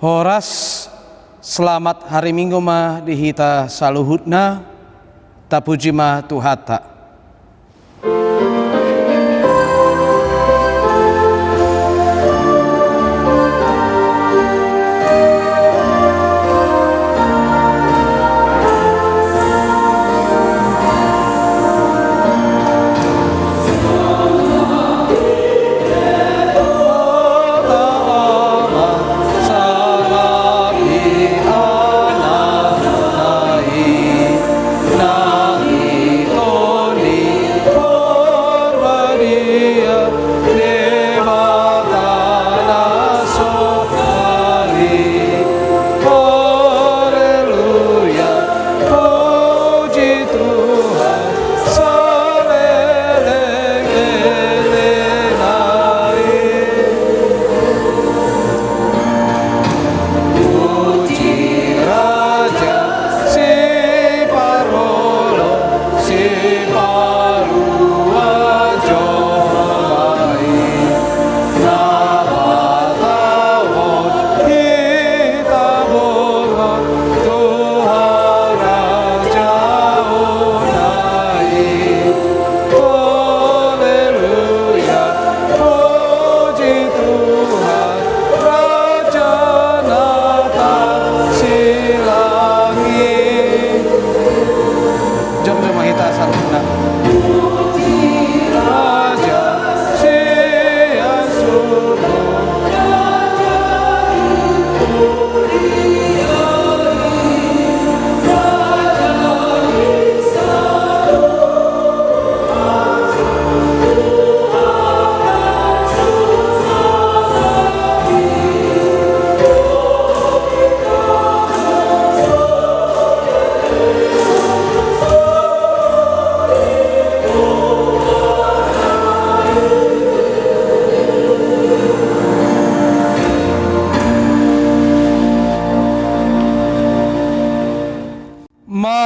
Horas selamat hari Minggu mah dihita saluhutna tapuji mah tuhata.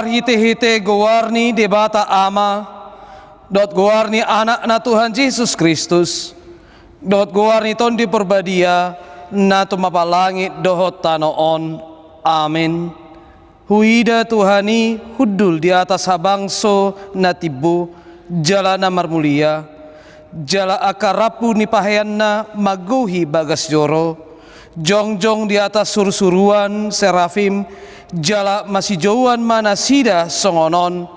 Hite-hite gowarni debata ama dot gowarni anak na Tuhan Yesus Kristus dot gowarni ton di perbadia na tumapalangit dohot tanoon. Amin. Huida Tuhani hudul di atas habangso na tibu jala na marmulia jala akarapu ni pahayanna maguhi bagas joro jongjong di atas sur-suruan serafim jala masih jauhan mana sida songonon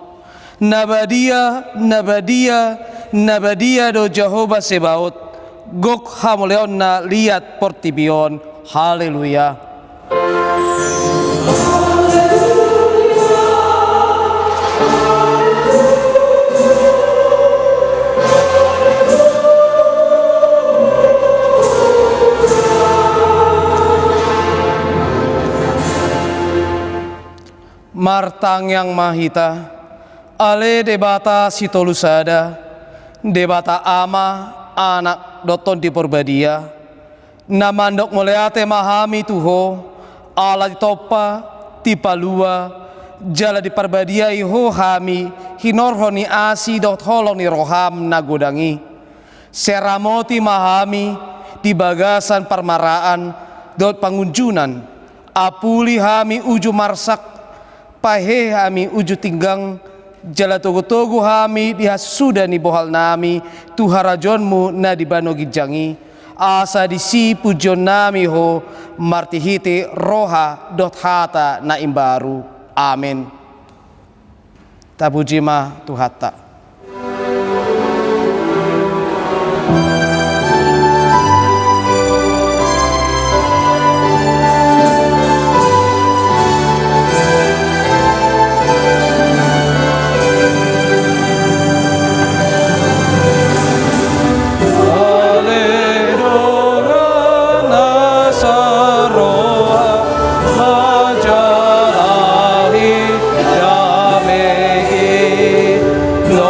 nabadia do Jehovah Sebaot gok hamuleon na liat portibion. Haleluya. Martang yang mahita ale debata sitolusada debata ama anak doton di perbadia namandok moleate mahami tuho ala topa tipalua jala di perbadia iho hami hinorhoni asi dot holoni roham nagodangi seramoti mahami di bagasan parmaraan dot pangunjunan apuli hami uju marsak pahe hami uju tinggang jala togo-togo hami dihasuda ni bohal nami tuharajonmu na dibano gijangi asa disi pujon nami ho martihite roha dot hata na imbaru. Amin. Tabujima tuhata. No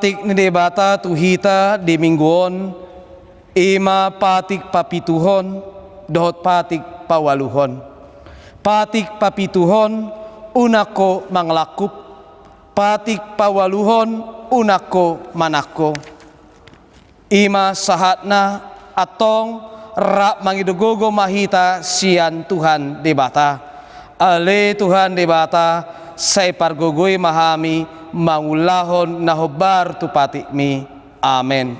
patik ni debata tuhita di mingguon, ima patik papituhon, dohot patik pawaluhon. Patik papituhon, unako manglakup, patik pawaluhon, unako manako. Ima sahatna atong rak mangidugogo mahita sian Tuhan debata. Ale Tuhan debata, say pargogoy mahami, mangulahon nahobar tu patik mi. Amen.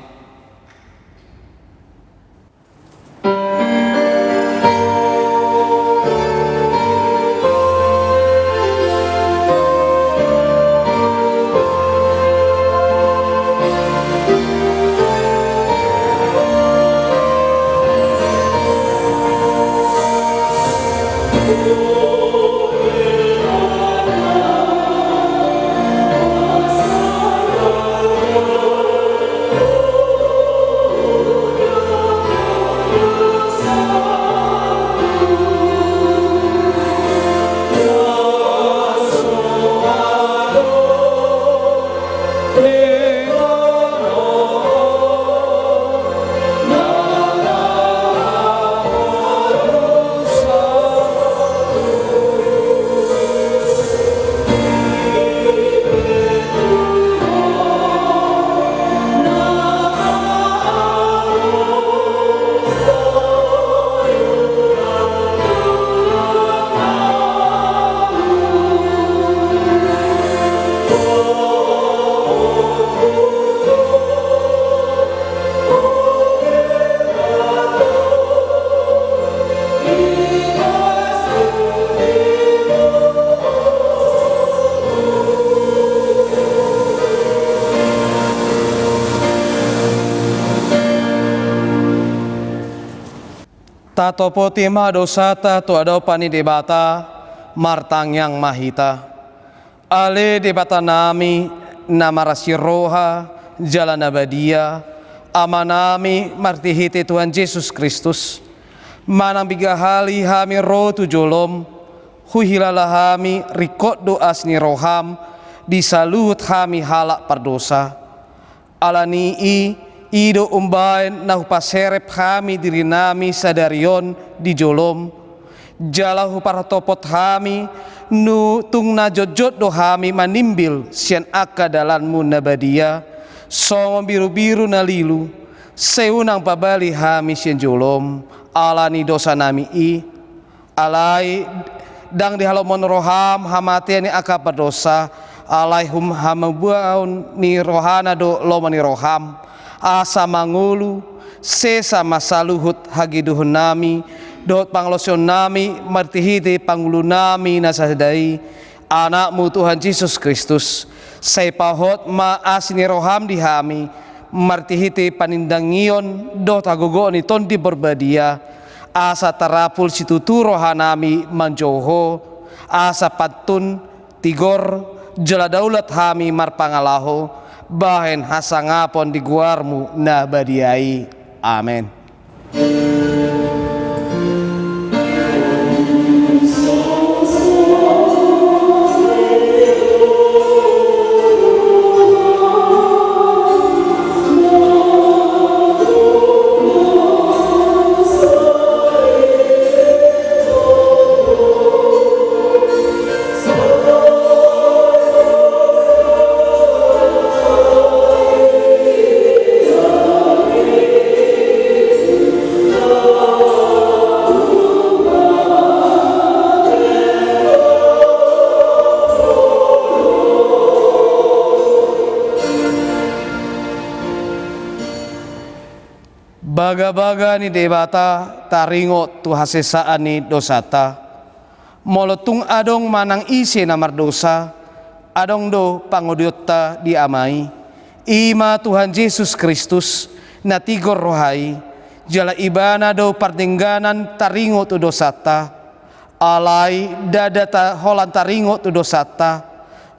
Tato potima dosata tu adau pani debata martang yang mahita. Ale debata nami nama rasiroha jalan abadia amanami martihite Tuhan Yesus Kristus. Manang bigahali hami roh tu jolom huhilala hami rikot doas ni roham disalut hami halak perdosa. Alani ido umbain nahu paserep hami diri nami sadarion di jolom jalahu para topot hami nu tung na jojot do hami manimbil sian aka dalanmu nabadia songo biru-biru nalilu seunang pabali hami sian jolom alani dosa nami alai dang di halomon roham hamatiani aka berdosa alaihum hamabuaun ni rohana do lomani roham asa mangulu sesa masaluhut hagiduhun nami dot panglosion nami martihiti pangulu nami nasadai anakmu Tuhan Yesus Kristus say pahot ma asini roham dihami martihiti panindangion dot agogo ni tondi berbadia asa tarapul situtu rohanami manjoho asa patun tigor jela daulat hami marpangalaho bahen hasangapon di guarmu na badiai. Amin. Baga-baga ni debata taringo tu hasesaan ni dosata molotung adong manang isi namar dosa adong do pangodiotta diamai ima Tuhan Yesus Kristus na tigor rohai jala ibana do pardengganan taringo tu dosata alai dadata holan taringo tu dosata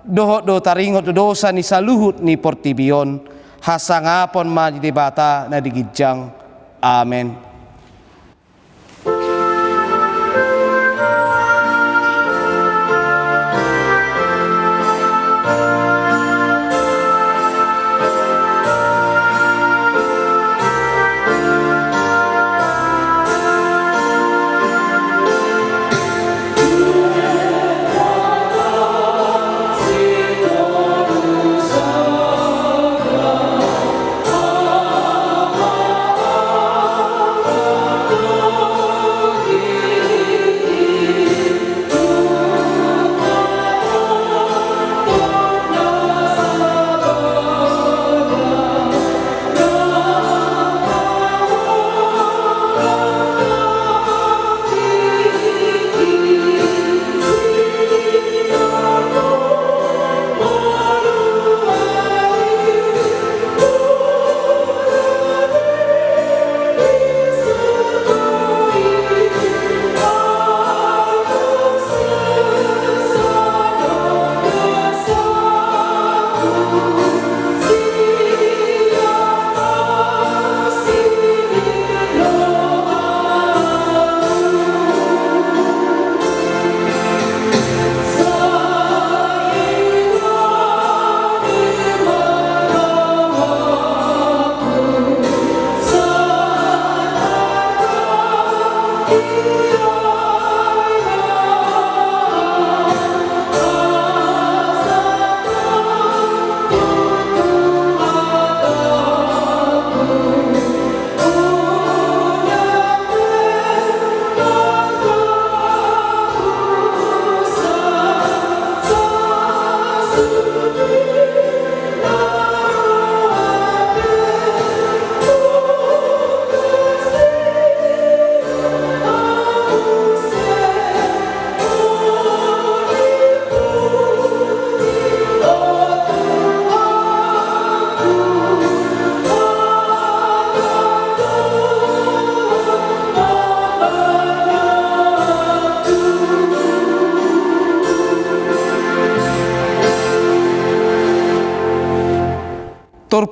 doho do taringo tu dosa ni saluhut ni portibion hasangapon ma debata na digijang. Amin.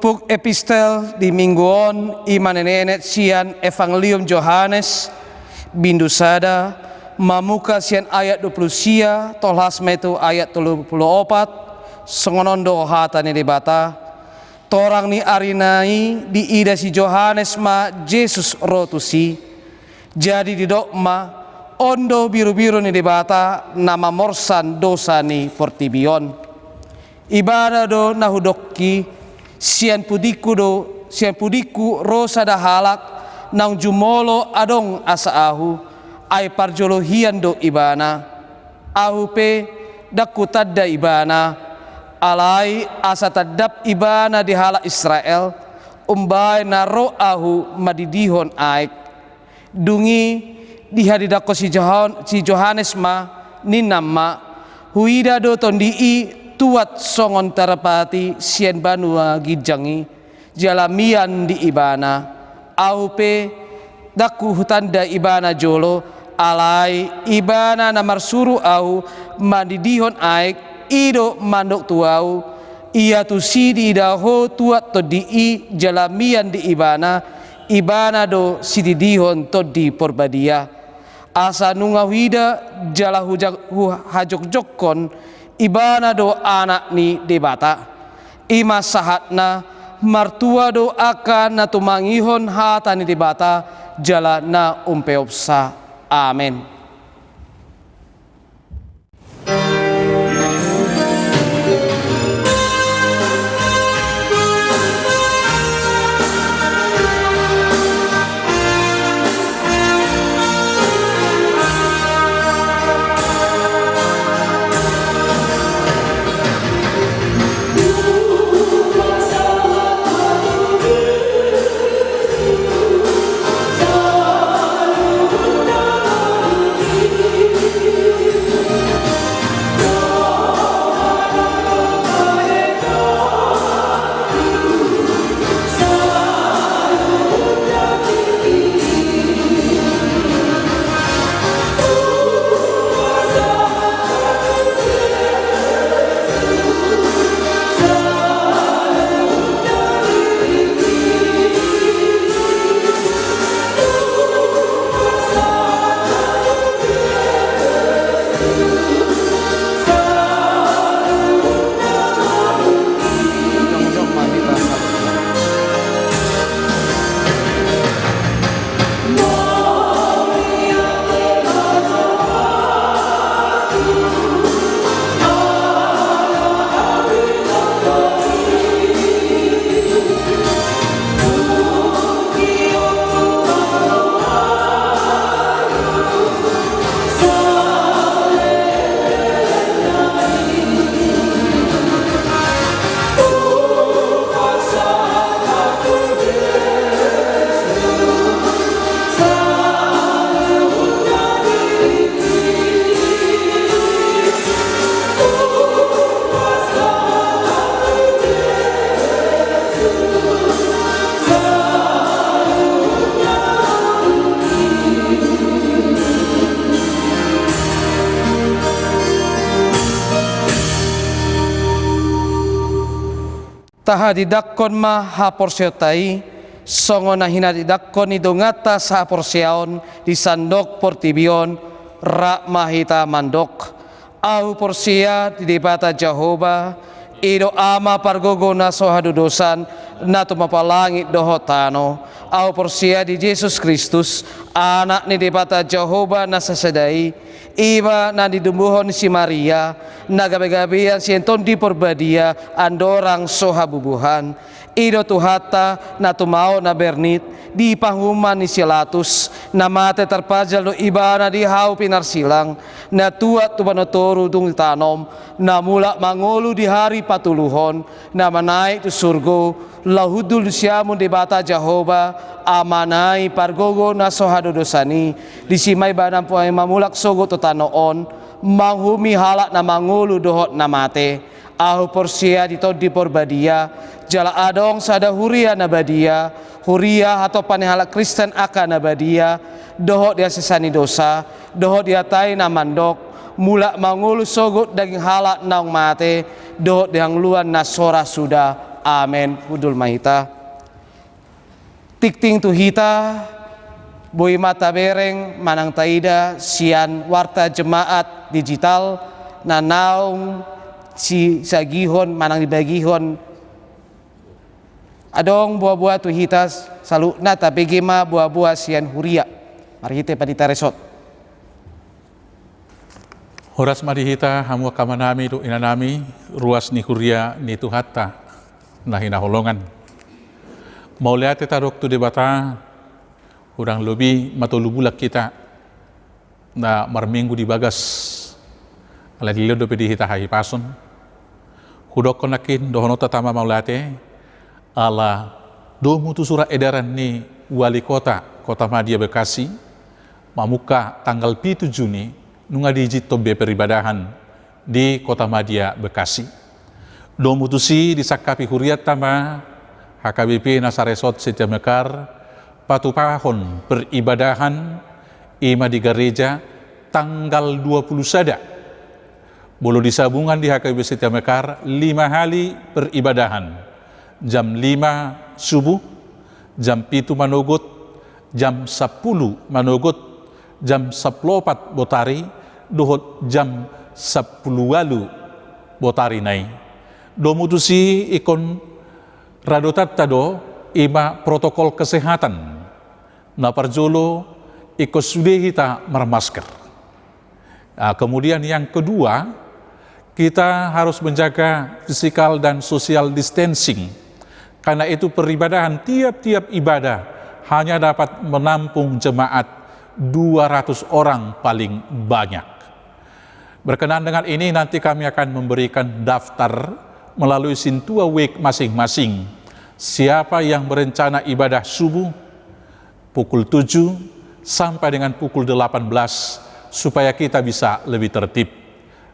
Pupuk epistel di mingguon iman nenek sian Evangelium Yohanes bindu sada mamuka sian ayat 20 sia tolhas metu ayat 34 songonondo hata ni debata torang ni arinai di ida si Yohanes ma Yesus rotusi jadi di dokma ondo biru-biru ni debata nama morsan dosa ni portibion ibadah do nahudokki sian pudiku rosa da halak nang jumolo adong asa ahu ay parjolohian do ibana ahu pe dakku tadda ibana alai asa tadap ibana di halak Israel umbai naro ahu madidihon aik dungi dihadidako si Yohanes ma ninamma huida do tondii tuat songon tarapati sian banua gijangi jalamian di ibana aupe daku hutanda ibana jolo alai ibana namar suru au mandidihon aik ido mandok tuau ia tu sidi daho tuat to di jalamian di ibana do sididihon to di porbadia asa nunga wida jala hajok jokkon ibana do anak ni debata ima sahatna martua do akan na tumangihon hata ni debata jala na umpeopsa amen. Taha didakkon ma ha porsiotai songo na hina didakkon ni dongata sa porsiaon di sandok portibion rak mahita mandok au porsia di debata Jehovah ido ama pargogo na sohadu dosan na tumapalangit dohotano au porsia di Yesus Kristus anak ni debata Jehovah na sasadai iba na didumbuhon si Maria na gabi-gabian si enton di porbadia andorang sohabubuhan ido tuhata na tumao na bernit di panghuman ni Silatus na mate terpajal do ibana di hau pinarsilang na tuat tu panotoro dung tanom na mula mangolu di hari patuluhon na manaik tu surgo lahudul siamun debata Jehovah amanai pargogo na sohado dosani disimai badan puai mamulak sogo to tanoon manghumi halak na mangulu dohot na mate ahu porsia di porbadia jala adong sada huria nabadia huria atau panehala Kristen akan nabadia dohot dia sesani dosa dohot dia tai na mandok mula mangulu sogot daging halak naung mate dohot yang luan nasora sudah Amen. Hudul mahita. Tikting tuhita, boy mata bereng, manang taida, sian warta jemaat digital, nanaung si sagihon, manang dibagihon. Adong buah-buah tuhitas, salukna tapi gema buah-buah sian huria. Mari kita padita resot. Horas marihita hamu kamanami do inanami ruas ni huria ni tuhatta nahina holongan. Mauliate tarok tu debata urang lobi matulubulak kita na marminggu di bagas ala dilo do pedi hita hai pason. Hudok konakin dohono tatama maulate ala do mutu surat edaran ni wali kota Madia Bekasi mamuka tanggal 7 Juni nunga dijit tobe peribadahan di Kota Madia Bekasi. Do mutusi disakapi huriat tama HKBP Nasaresot Setia Mekar patupahon peribadahan ima di gereja tanggal 20 sada. Bolo disabungan di HKBP Setia Mekar 5 hari peribadahan. Jam 5 subuh, jam 7 manogot, jam 10 manogot, jam 14 botari, dohot jam 10 walu botari nai. Do mutusi ikon radotat tado ima protokol kesehatan. Na parjolo ikon sudehita marmasker. Nah, kemudian yang kedua, kita harus menjaga physical dan social distancing. Karena itu peribadahan tiap-tiap ibadah hanya dapat menampung jemaat 200 orang paling banyak. Berkenaan dengan ini nanti kami akan memberikan daftar melalui Sintua Week masing-masing. Siapa yang berencana ibadah subuh pukul 7 sampai dengan pukul 18 supaya kita bisa lebih tertib.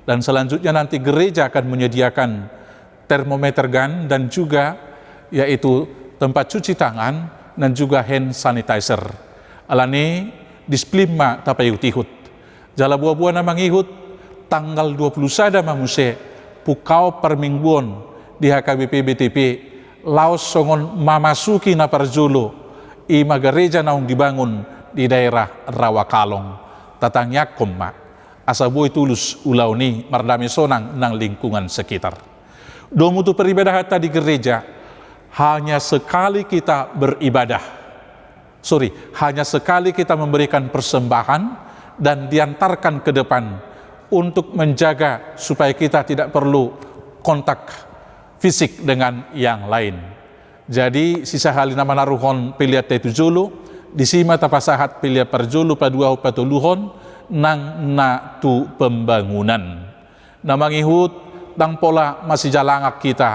Dan selanjutnya nanti gereja akan menyediakan termometer gun dan juga yaitu tempat cuci tangan dan juga hand sanitizer. Alani displima tapayu tihut. Jala buah-buah na mangihut tanggal 20 sada mamuse pukau permingguan di HKBP BTP laos songon mamasuki na parjolo ima gereja naung dibangun di daerah Rawakalong tatangyak koma asaboy tulus ulau ni mardami sonang nang lingkungan sekitar. Domutu peribadahan di gereja hanya sekali kita beribadah. Hanya sekali kita memberikan persembahan dan diantarkan ke depan untuk menjaga supaya kita tidak perlu kontak fisik dengan yang lain. Jadi sisa halina manaruhon pilihat tetu jolo, disima tapasahat pilihat perjolo padua patuluhon nang na tu pembangunan. Namangihut tang pola masih jalangak kita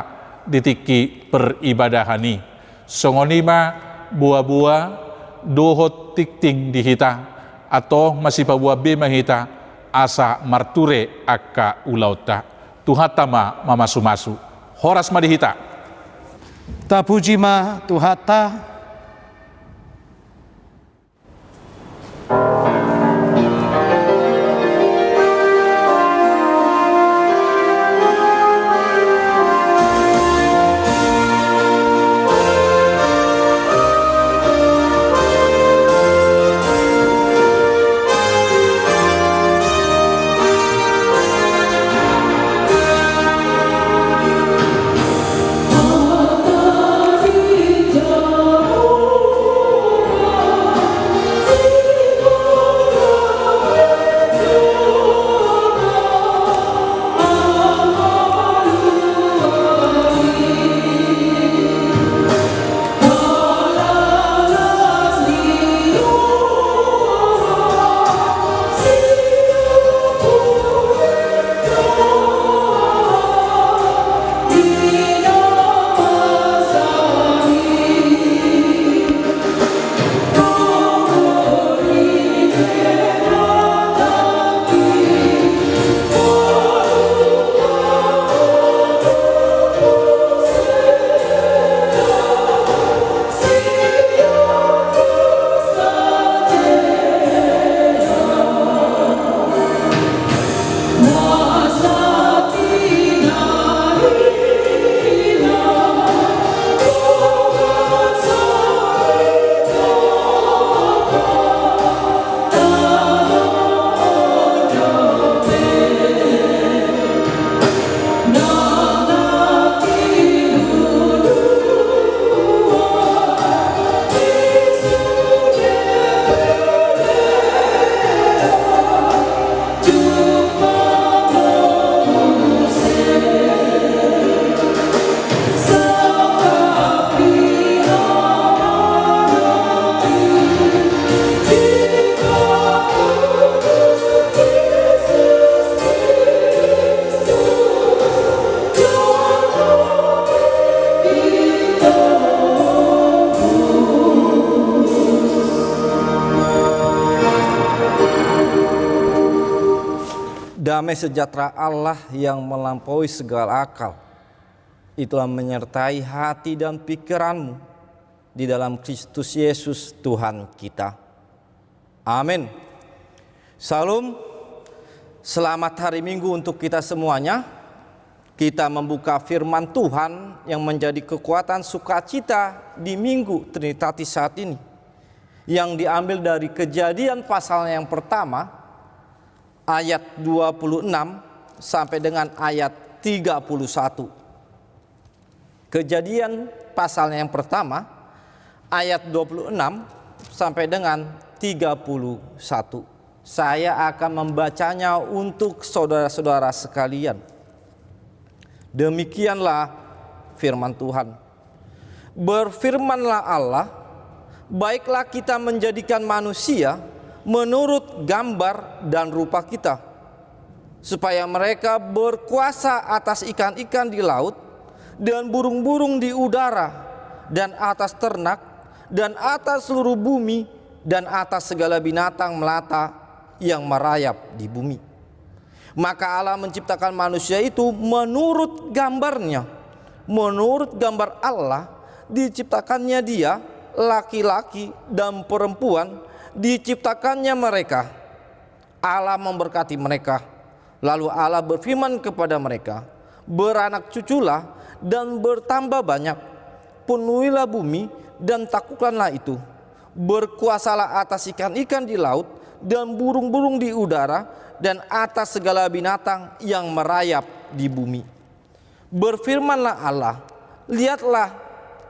ditiki peribadahani. Songonima buah-buah dohot tikting dihita atau masih pabuah bema hita asa marture akka ulauta tuhatama mamasumasu horas madihita Tapujima tuhata Damai sejahtera Allah yang melampaui segala akal, itulah menyertai hati dan pikiranmu di dalam Kristus Yesus Tuhan kita. Amin. Salam, selamat hari Minggu untuk kita semuanya. Kita membuka firman Tuhan yang menjadi kekuatan sukacita di Minggu Trinitatis saat ini, yang diambil dari Kejadian pasal yang pertama, ayat 26 sampai dengan ayat 31. Kejadian pasal yang pertama, ayat 26 sampai dengan 31. Saya akan membacanya untuk saudara-saudara sekalian. Demikianlah firman Tuhan. Berfirmanlah Allah, baiklah kita menjadikan manusia menurut gambar dan rupa kita, supaya mereka berkuasa atas ikan-ikan di laut dan burung-burung di udara dan atas ternak dan atas seluruh bumi dan atas segala binatang melata yang merayap di bumi. Maka Allah menciptakan manusia itu menurut gambarnya, menurut gambar Allah diciptakannya dia, laki-laki dan perempuan diciptakannya mereka. Allah memberkati mereka. Lalu Allah berfirman kepada mereka, beranak cuculah dan bertambah banyak, penuhilah bumi dan taklukkanlah itu, berkuasalah atas ikan-ikan di laut dan burung-burung di udara dan atas segala binatang yang merayap di bumi. Berfirmanlah Allah, lihatlah,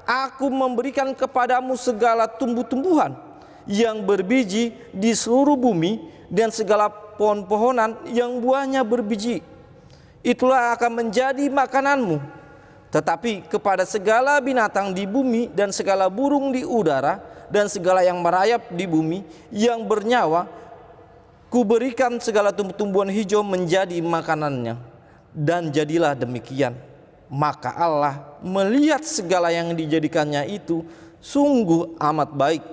aku memberikan kepadamu segala tumbuh-tumbuhan yang berbiji di seluruh bumi dan segala pohon-pohonan yang buahnya berbiji. Itulah akan menjadi makananmu. Tetapi kepada segala binatang di bumi dan segala burung di udara dan segala yang merayap di bumi yang bernyawa, kuberikan segala tumbuh-tumbuhan hijau menjadi makanannya. Dan jadilah demikian. Maka Allah melihat segala yang dijadikannya itu sungguh amat baik.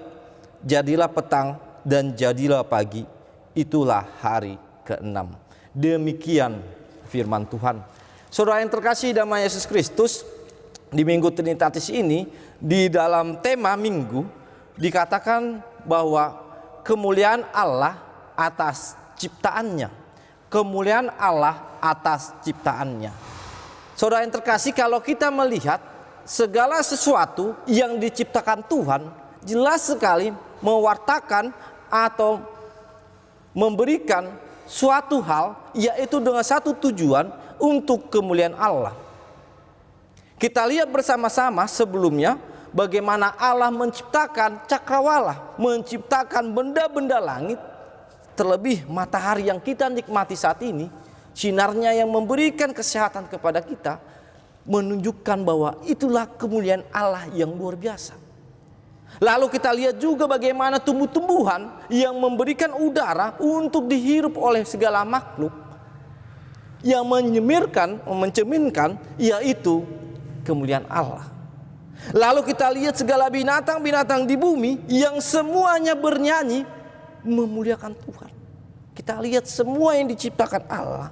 Jadilah petang dan jadilah pagi, itulah hari ke-6. Demikian firman Tuhan. Saudara yang terkasih dalam Yesus Kristus, di Minggu Trinitatis ini, di dalam tema minggu dikatakan bahwa kemuliaan Allah atas ciptaannya. Kemuliaan Allah atas ciptaannya. Saudara yang terkasih, kalau kita melihat segala sesuatu yang diciptakan Tuhan, jelas sekali mewartakan atau memberikan suatu hal, yaitu dengan satu tujuan, untuk kemuliaan Allah. Kita lihat bersama-sama sebelumnya bagaimana Allah menciptakan cakrawala, menciptakan benda-benda langit, terlebih matahari yang kita nikmati saat ini, sinarnya yang memberikan kesehatan kepada kita, menunjukkan bahwa itulah kemuliaan Allah yang luar biasa. Lalu kita lihat juga bagaimana tumbuh-tumbuhan yang memberikan udara untuk dihirup oleh segala makhluk, yang mencerminkan yaitu kemuliaan Allah. Lalu kita lihat segala binatang-binatang di bumi yang semuanya bernyanyi memuliakan Tuhan. Kita lihat semua yang diciptakan Allah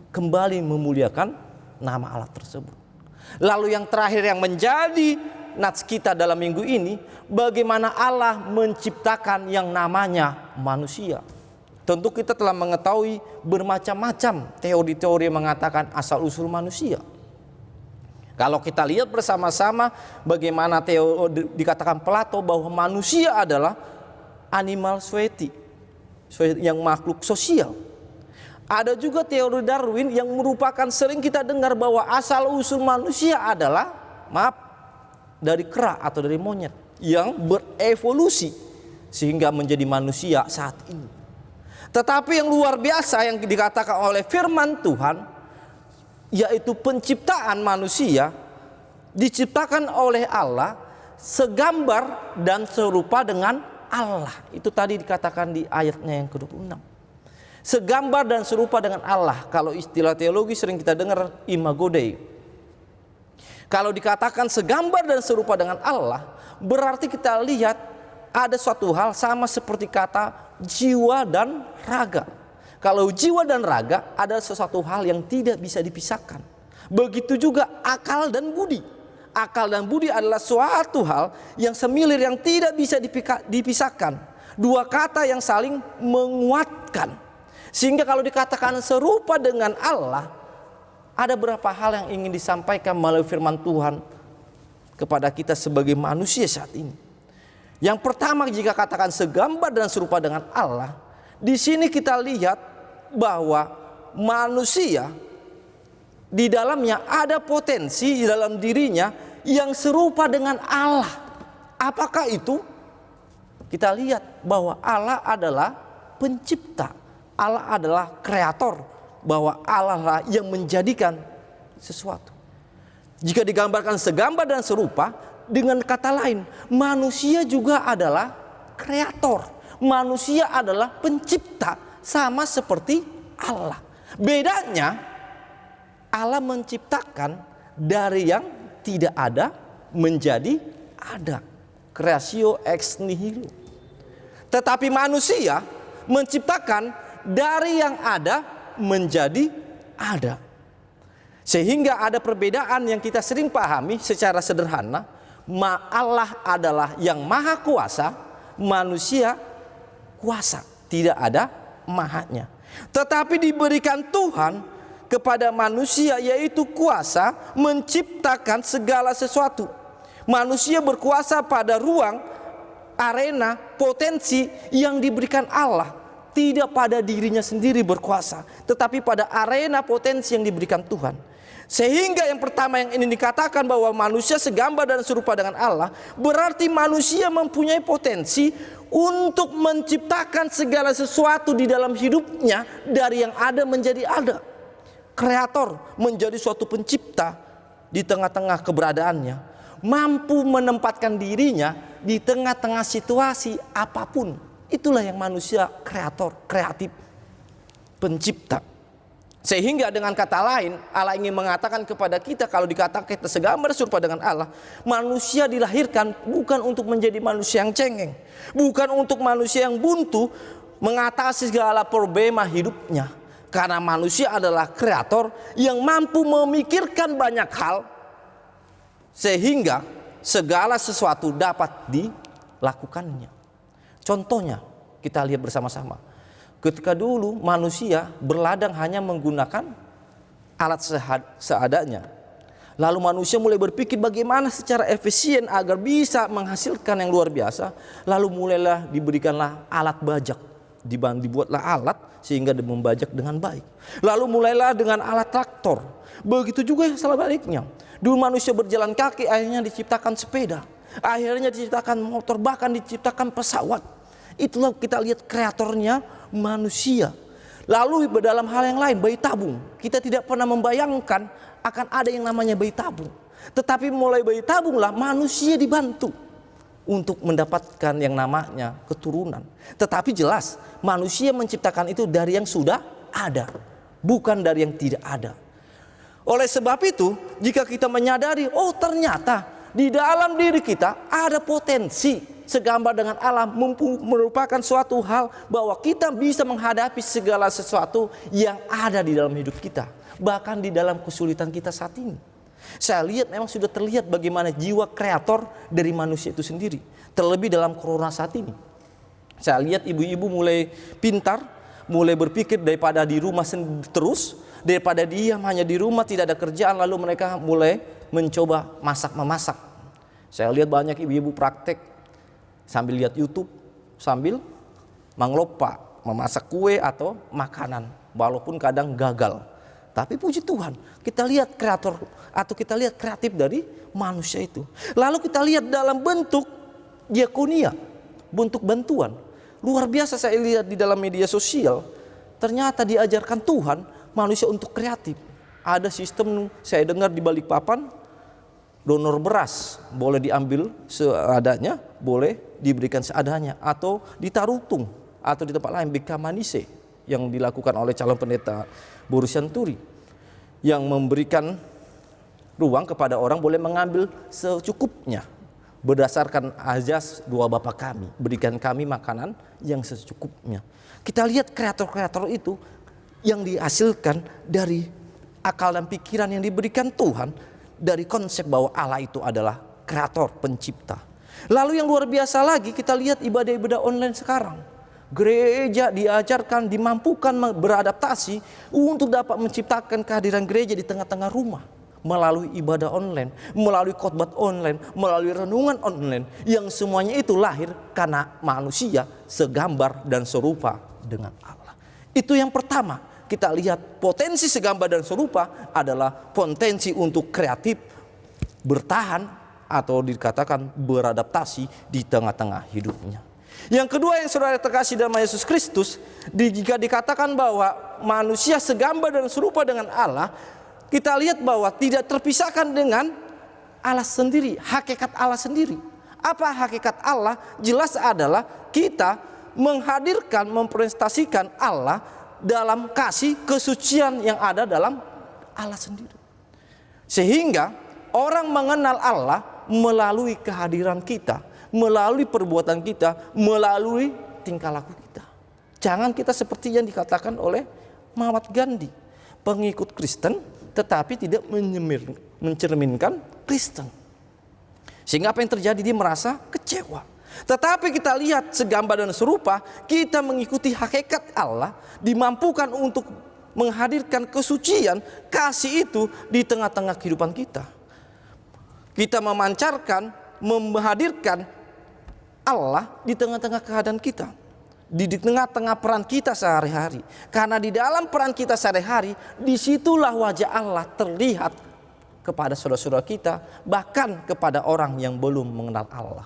kembali memuliakan nama Allah tersebut. Lalu yang terakhir yang menjadi nats kita dalam minggu ini, bagaimana Allah menciptakan yang namanya manusia. Tentu kita telah mengetahui bermacam-macam teori-teori yang mengatakan asal-usul manusia. Kalau kita lihat bersama-sama bagaimana teori dikatakan Plato bahwa manusia adalah animal society, yang makhluk sosial. Ada juga teori Darwin yang merupakan sering kita dengar bahwa asal-usul manusia adalah dari kera atau dari monyet yang berevolusi sehingga menjadi manusia saat ini. Tetapi yang luar biasa yang dikatakan oleh firman Tuhan, yaitu penciptaan manusia diciptakan oleh Allah segambar dan serupa dengan Allah. Itu tadi dikatakan di ayatnya yang ke-26. Segambar dan serupa dengan Allah. Kalau istilah teologi sering kita dengar imago Dei. Kalau dikatakan segambar dan serupa dengan Allah, berarti kita lihat ada suatu hal sama seperti kata jiwa dan raga. Kalau jiwa dan raga adalah sesuatu hal yang tidak bisa dipisahkan. Begitu juga akal dan budi. Akal dan budi adalah suatu hal yang semilir, yang tidak bisa dipisahkan. Dua kata yang saling menguatkan. Sehingga kalau dikatakan serupa dengan Allah, ada beberapa hal yang ingin disampaikan melalui firman Tuhan kepada kita sebagai manusia saat ini. Yang pertama, jika katakan segambar dan serupa dengan Allah, di sini kita lihat bahwa manusia di dalamnya ada potensi di dalam dirinya yang serupa dengan Allah. Apakah itu? Kita lihat bahwa Allah adalah pencipta, Allah adalah kreator, bahwa Allah lah yang menjadikan sesuatu. Jika digambarkan segambar dan serupa, dengan kata lain, manusia juga adalah kreator, manusia adalah pencipta, sama seperti Allah. Bedanya, Allah menciptakan dari yang tidak ada menjadi ada, creatio ex nihilo. Tetapi manusia menciptakan dari yang ada menjadi ada. Sehingga ada perbedaan yang kita sering pahami secara sederhana. Allah adalah yang maha kuasa, manusia kuasa, tidak ada mahanya. Tetapi diberikan Tuhan kepada manusia, yaitu kuasa menciptakan segala sesuatu. Manusia berkuasa pada ruang, arena, potensi yang diberikan Allah. Tidak pada dirinya sendiri berkuasa, tetapi pada arena potensi yang diberikan Tuhan. Sehingga yang pertama yang ini dikatakan bahwa manusia segambar dan serupa dengan Allah, berarti manusia mempunyai potensi untuk menciptakan segala sesuatu di dalam hidupnya dari yang ada menjadi ada. Kreator, menjadi suatu pencipta di tengah-tengah keberadaannya, mampu menempatkan dirinya di tengah-tengah situasi apapun. Itulah yang manusia kreator, kreatif, pencipta. Sehingga dengan kata lain, Allah ingin mengatakan kepada kita, kalau dikatakan kita segambar serupa dengan Allah, manusia dilahirkan bukan untuk menjadi manusia yang cengeng, bukan untuk manusia yang buntu mengatasi segala problema hidupnya. Karena manusia adalah kreator yang mampu memikirkan banyak hal, sehingga segala sesuatu dapat dilakukannya. Contohnya, kita lihat bersama-sama. Ketika dulu manusia berladang hanya menggunakan alat seadanya. Lalu manusia mulai berpikir bagaimana secara efisien agar bisa menghasilkan yang luar biasa. Lalu mulailah diberikanlah alat bajak. Dibuatlah alat sehingga membajak dengan baik. Lalu mulailah dengan alat traktor. Begitu juga yang sebaliknya. Dulu manusia berjalan kaki, akhirnya diciptakan sepeda. Akhirnya diciptakan motor, bahkan diciptakan pesawat. Itulah kita lihat kreatornya manusia. Lalu dalam hal yang lain, bayi tabung. Kita tidak pernah membayangkan akan ada yang namanya bayi tabung. Tetapi mulai bayi tabunglah manusia dibantu untuk mendapatkan yang namanya keturunan. Tetapi jelas manusia menciptakan itu dari yang sudah ada, bukan dari yang tidak ada. Oleh sebab itu, jika kita menyadari, oh ternyata di dalam diri kita ada potensi segambar dengan Allah, merupakan suatu hal bahwa kita bisa menghadapi segala sesuatu yang ada di dalam hidup kita, bahkan di dalam kesulitan kita saat ini. Saya lihat memang sudah terlihat bagaimana jiwa kreator dari manusia itu sendiri, terlebih dalam corona saat ini. Saya lihat ibu-ibu mulai pintar, mulai berpikir daripada di rumah terus, daripada diam hanya di rumah tidak ada kerjaan, lalu mereka mulai mencoba memasak. Saya lihat banyak ibu-ibu praktek sambil lihat YouTube, sambil mengelopa, memasak kue atau makanan, walaupun kadang gagal. Tapi puji Tuhan, kita lihat kreator atau kita lihat kreatif dari manusia itu. Lalu kita lihat dalam bentuk diakonia, bentuk bantuan. Luar biasa saya lihat di dalam media sosial, ternyata diajarkan Tuhan manusia untuk kreatif. Ada sistem, saya dengar di Balikpapan, donor beras boleh diambil seadanya, boleh diberikan seadanya, atau di Tarutung atau di tempat lain Bika Manise yang dilakukan oleh calon pendeta Boris Santuri, yang memberikan ruang kepada orang boleh mengambil secukupnya, berdasarkan azas doa Bapa kami, berikan kami makanan yang secukupnya. Kita lihat kreator-kreator itu yang dihasilkan dari akal dan pikiran yang diberikan Tuhan, dari konsep bahwa Allah itu adalah kreator, pencipta. Lalu yang luar biasa lagi, kita lihat ibadah-ibadah online sekarang. Gereja diajarkan, dimampukan beradaptasi untuk dapat menciptakan kehadiran gereja di tengah-tengah rumah. Melalui ibadah online, melalui khotbah online, melalui renungan online. Yang semuanya itu lahir karena manusia segambar dan serupa dengan Allah. Itu yang pertama, kita lihat potensi segambar dan serupa adalah potensi untuk kreatif, bertahan, atau dikatakan beradaptasi di tengah-tengah hidupnya. Yang kedua yang saudara terkasih dalam Yesus Kristus, jika dikatakan bahwa manusia segambar dan serupa dengan Allah, kita lihat bahwa tidak terpisahkan dengan Allah sendiri, hakikat Allah sendiri. Apa hakikat Allah? Jelas adalah kita menghadirkan, mempresentasikan Allah dalam kasih kesucian yang ada dalam Allah sendiri. Sehingga orang mengenal Allah melalui kehadiran kita, melalui perbuatan kita, melalui tingkah laku kita. Jangan kita seperti yang dikatakan oleh Muhammad Gandhi, pengikut Kristen tetapi tidak mencerminkan Kristen. Sehingga apa yang terjadi, dia merasa kecewa. Tetapi kita lihat segambar dan serupa, kita mengikuti hakikat Allah, dimampukan untuk menghadirkan kesucian, kasih itu di tengah-tengah kehidupan kita. Kita memancarkan, menghadirkan Allah di tengah-tengah keadaan kita, di tengah-tengah peran kita sehari-hari. Karena di dalam peran kita sehari-hari, disitulah wajah Allah terlihat kepada saudara-saudara kita, bahkan kepada orang yang belum mengenal Allah.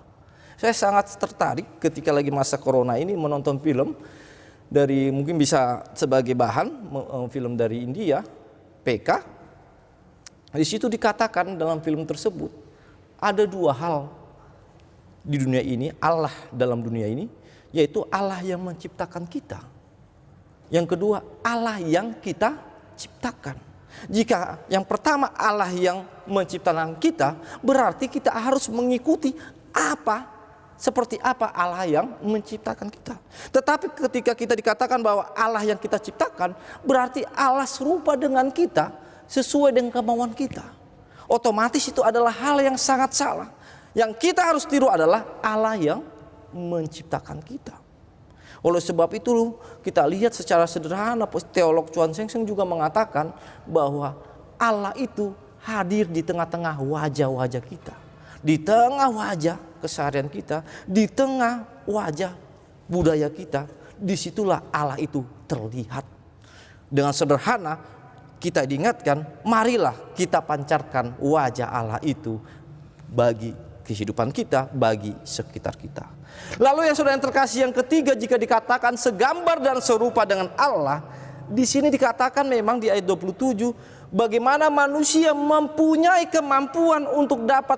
Saya sangat tertarik ketika lagi masa corona ini menonton film dari, mungkin bisa sebagai bahan, film dari India, PK. Di situ dikatakan dalam film tersebut ada dua hal di dunia ini, Allah dalam dunia ini, yaitu Allah yang menciptakan kita. Yang kedua, Allah yang kita ciptakan. Jika yang pertama Allah yang menciptakan kita, berarti kita harus mengikuti seperti apa Allah yang menciptakan kita. Tetapi ketika kita dikatakan bahwa Allah yang kita ciptakan, berarti Allah serupa dengan kita, sesuai dengan kemauan kita. Otomatis itu adalah hal yang sangat salah. Yang kita harus tiru adalah Allah yang menciptakan kita. Oleh sebab itu kita lihat secara sederhana, teolog Chuan Sheng Sheng juga mengatakan bahwa Allah itu hadir di tengah-tengah wajah-wajah kita, di tengah wajah keseharian kita, di tengah wajah budaya kita. Disitulah Allah itu terlihat. Dengan sederhana kita diingatkan, marilah kita pancarkan wajah Allah itu bagi kehidupan kita, bagi sekitar kita. Lalu yang saudara yang terkasih, yang ketiga, jika dikatakan segambar dan serupa dengan Allah, di sini dikatakan memang di ayat 27, bagaimana manusia mempunyai kemampuan untuk dapat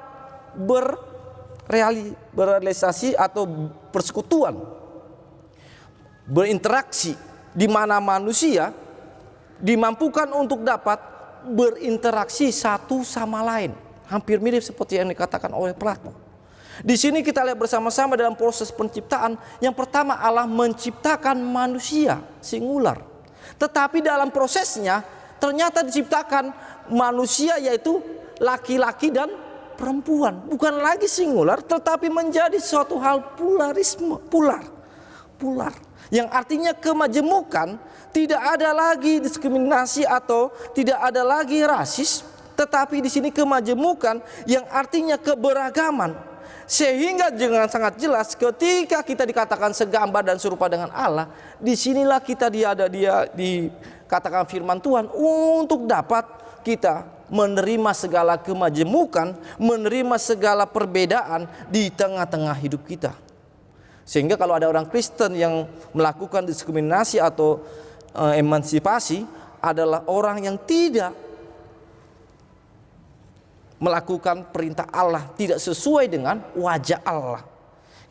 berrealisasi atau persekutuan, berinteraksi, di mana manusia dimampukan untuk dapat berinteraksi satu sama lain. Hampir mirip seperti yang dikatakan oleh Plato. Di sini kita lihat bersama-sama dalam proses penciptaan. Yang pertama, Allah menciptakan manusia singular. Tetapi dalam prosesnya ternyata diciptakan manusia, yaitu laki-laki dan perempuan. Bukan lagi singular, tetapi menjadi suatu hal pular. Yang artinya kemajemukan, tidak ada lagi diskriminasi atau tidak ada lagi rasis. Tetapi di sini kemajemukan yang artinya keberagaman. Sehingga dengan sangat jelas ketika kita dikatakan segambar dan serupa dengan Allah, disinilah kita dikatakan firman Tuhan untuk dapat kita menerima segala kemajemukan, menerima segala perbedaan di tengah-tengah hidup kita. Sehingga kalau ada orang Kristen yang melakukan diskriminasi atau emansipasi, adalah orang yang tidak melakukan perintah Allah, tidak sesuai dengan wajah Allah.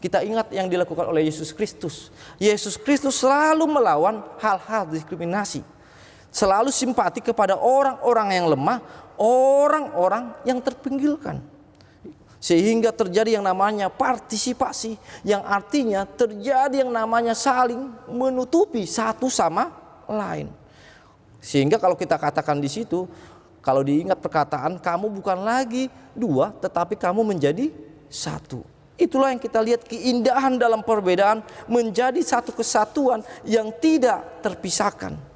Kita ingat yang dilakukan oleh Yesus Kristus. Yesus Kristus selalu melawan hal-hal diskriminasi, selalu simpati kepada orang-orang yang lemah, orang-orang yang terpinggirkan. Sehingga terjadi yang namanya partisipasi, yang artinya terjadi yang namanya saling menutupi satu sama lain. Sehingga kalau kita katakan di situ, kalau diingat perkataan, kamu bukan lagi dua, tetapi kamu menjadi satu. Itulah yang kita lihat, keindahan dalam perbedaan menjadi satu kesatuan yang tidak terpisahkan.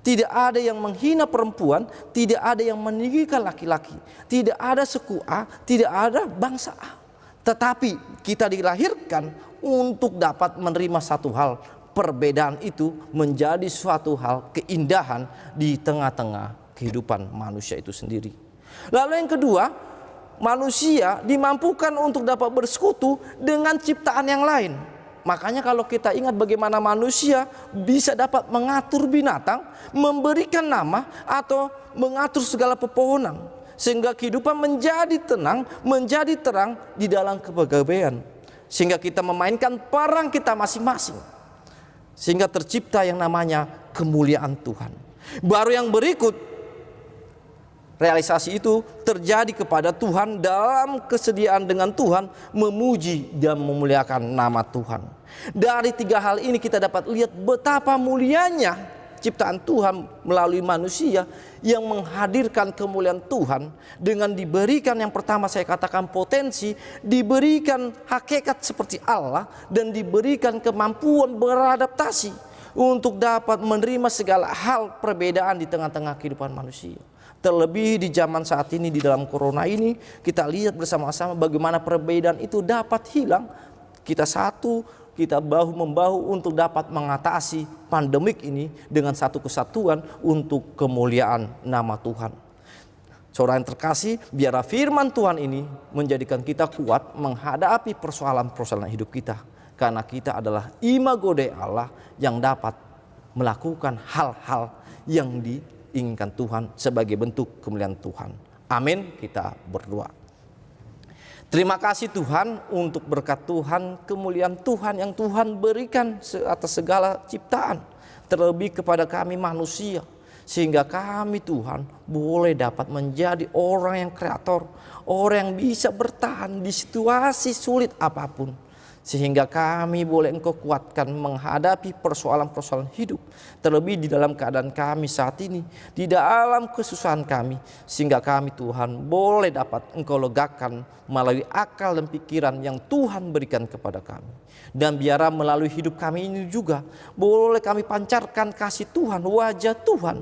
Tidak ada yang menghina perempuan, tidak ada yang meninggikan laki-laki, tidak ada suku A, tidak ada bangsa A. Tetapi kita dilahirkan untuk dapat menerima satu hal. Perbedaan itu menjadi suatu hal keindahan di tengah-tengah kehidupan manusia itu sendiri. Lalu yang kedua, manusia dimampukan untuk dapat bersekutu dengan ciptaan yang lain. Makanya kalau kita ingat bagaimana manusia bisa dapat mengatur binatang, memberikan nama atau mengatur segala pepohonan, sehingga kehidupan menjadi tenang, menjadi terang di dalam kepegawaian. Sehingga kita memainkan peran kita masing-masing. Sehingga tercipta yang namanya kemuliaan Tuhan. Baru yang berikut, realisasi itu terjadi kepada Tuhan dalam kesediaan dengan Tuhan, memuji dan memuliakan nama Tuhan. Dari tiga hal ini kita dapat lihat betapa mulianya ciptaan Tuhan melalui manusia yang menghadirkan kemuliaan Tuhan dengan diberikan, yang pertama saya katakan potensi, diberikan hakikat seperti Allah, dan diberikan kemampuan beradaptasi untuk dapat menerima segala hal perbedaan di tengah-tengah kehidupan manusia. Terlebih di zaman saat ini, di dalam corona ini, kita lihat bersama-sama bagaimana perbedaan itu dapat hilang. Kita satu, kita bahu-membahu untuk dapat mengatasi pandemik ini dengan satu kesatuan untuk kemuliaan nama Tuhan. Saudara yang terkasih, biarlah firman Tuhan ini menjadikan kita kuat menghadapi persoalan-persoalan hidup kita. Karena kita adalah imago Dei Allah yang dapat melakukan hal-hal yang diinginkan Tuhan sebagai bentuk kemuliaan Tuhan. Amin, kita berdoa. Terima kasih Tuhan untuk berkat Tuhan, kemuliaan Tuhan yang Tuhan berikan atas segala ciptaan. Terlebih kepada kami manusia. Sehingga kami Tuhan boleh dapat menjadi orang yang kreator. Orang yang bisa bertahan di situasi sulit apapun. Sehingga kami boleh Engkau kuatkan menghadapi persoalan-persoalan hidup. Terlebih di dalam keadaan kami saat ini, di dalam kesusahan kami. Sehingga kami Tuhan boleh dapat Engkau legakan melalui akal dan pikiran yang Tuhan berikan kepada kami. Dan biarlah melalui hidup kami ini juga boleh kami pancarkan kasih Tuhan, wajah Tuhan,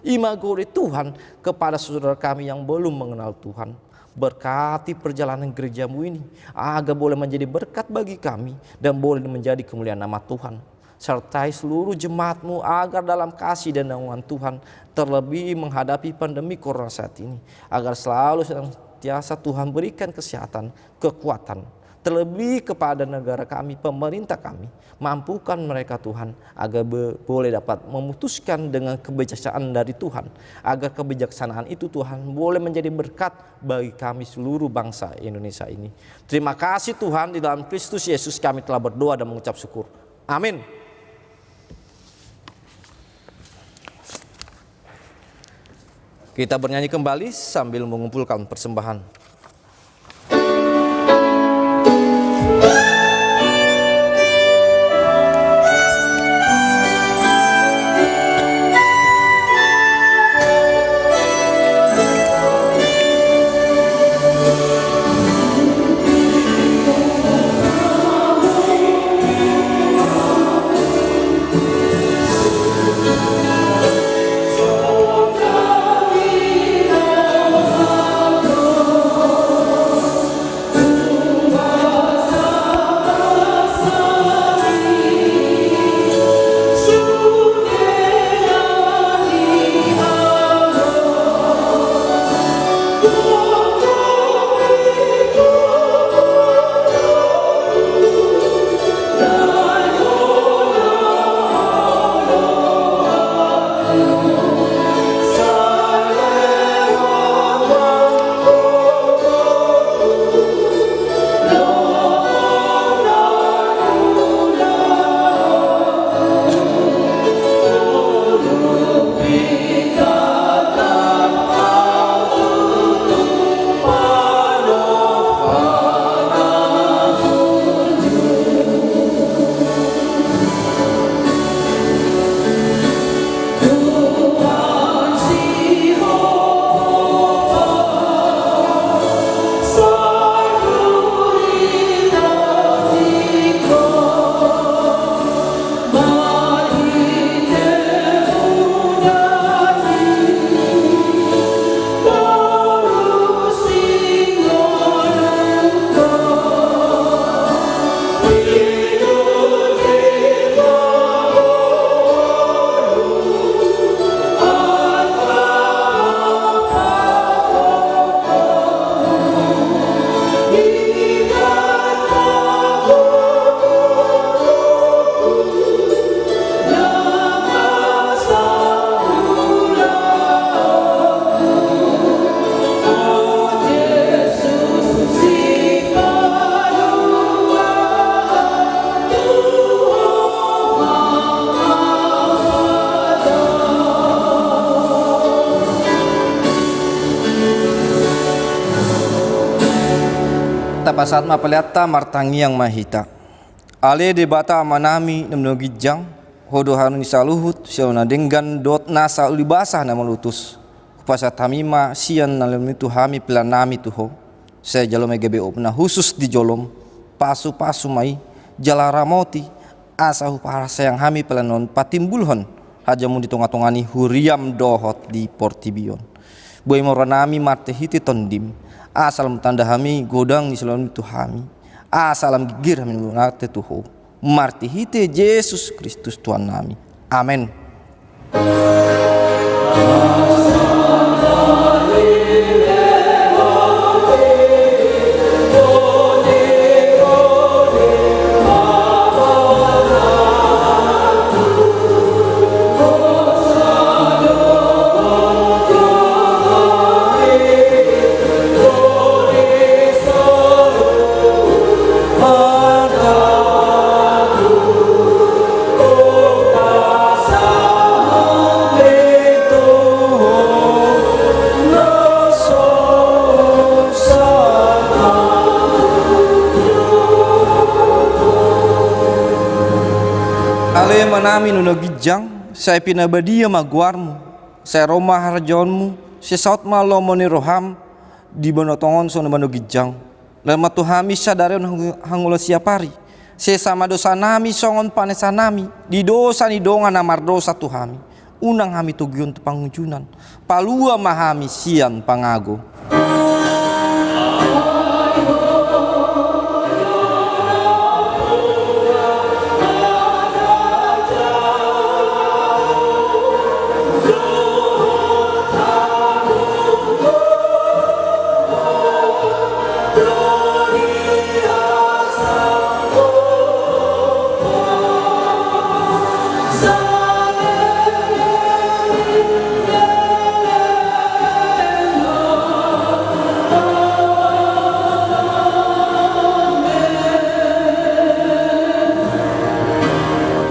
imago Dei Tuhan kepada saudara kami yang belum mengenal Tuhan. Berkati perjalanan gerejamu ini agar boleh menjadi berkat bagi kami dan boleh menjadi kemuliaan nama Tuhan. Sertai seluruh jemaatmu agar dalam kasih dan naungan Tuhan, terlebih menghadapi pandemi corona saat ini, agar selalu senantiasa Tuhan berikan kesehatan, kekuatan, terlebih kepada negara kami, pemerintah kami. Mampukan mereka Tuhan agar boleh dapat memutuskan dengan kebijaksanaan dari Tuhan, agar kebijaksanaan itu Tuhan boleh menjadi berkat bagi kami seluruh bangsa Indonesia ini. Terima kasih Tuhan, di dalam Kristus Yesus kami telah berdoa dan mengucap syukur. Amin. Kita bernyanyi kembali sambil mengumpulkan persembahan. pasat mapaliata martangi yang mahita. Ale debata amanami namno gijang hodohanu nisaluhut siona denggan dot nasa ulibasah nama lutus. Pasat hamima sian nalim itu hami pelanami tuho. Saya jalome GBO pernah khusus di jolom pasu-pasu mai jalaramoti asahu parasa yang hami pelanon patimbulhon hajamu di tongah-tongani huriam dohot di Portibion. Boy moranami marte hiti tondim asalam tanda hami godang ni selon itu hami asalam gigir hami ngate tuho marti hite Yesus Kristus Tuhan nami. Amin. Ale manami nuna gijang, saya pinabadia maguarmu, saya roma harjonmu, saya saut malomoni roham, di banotongon sono bano gijang. Lama tuhami sadare hangula siapari, saya sama dosa nami songon panesa nami, di dosa ni dongan amar dosa tuhami, unang hami tugion tu pangunjunan, palua mahami sian pangago.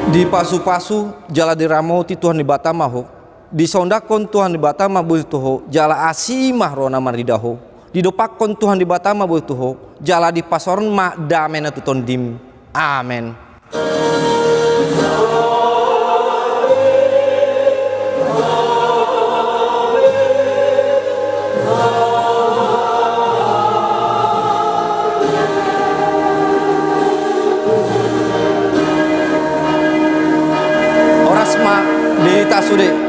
Di pasu-pasu jala diramoti Tuhan di batamaho, di sondakon Tuhan di batama bultuho, jala asimah rona maridaho, di dopakon Tuhan di batama bultuho, jala di pasoron ma damena tutondim. Amen. Orasma Delita Sude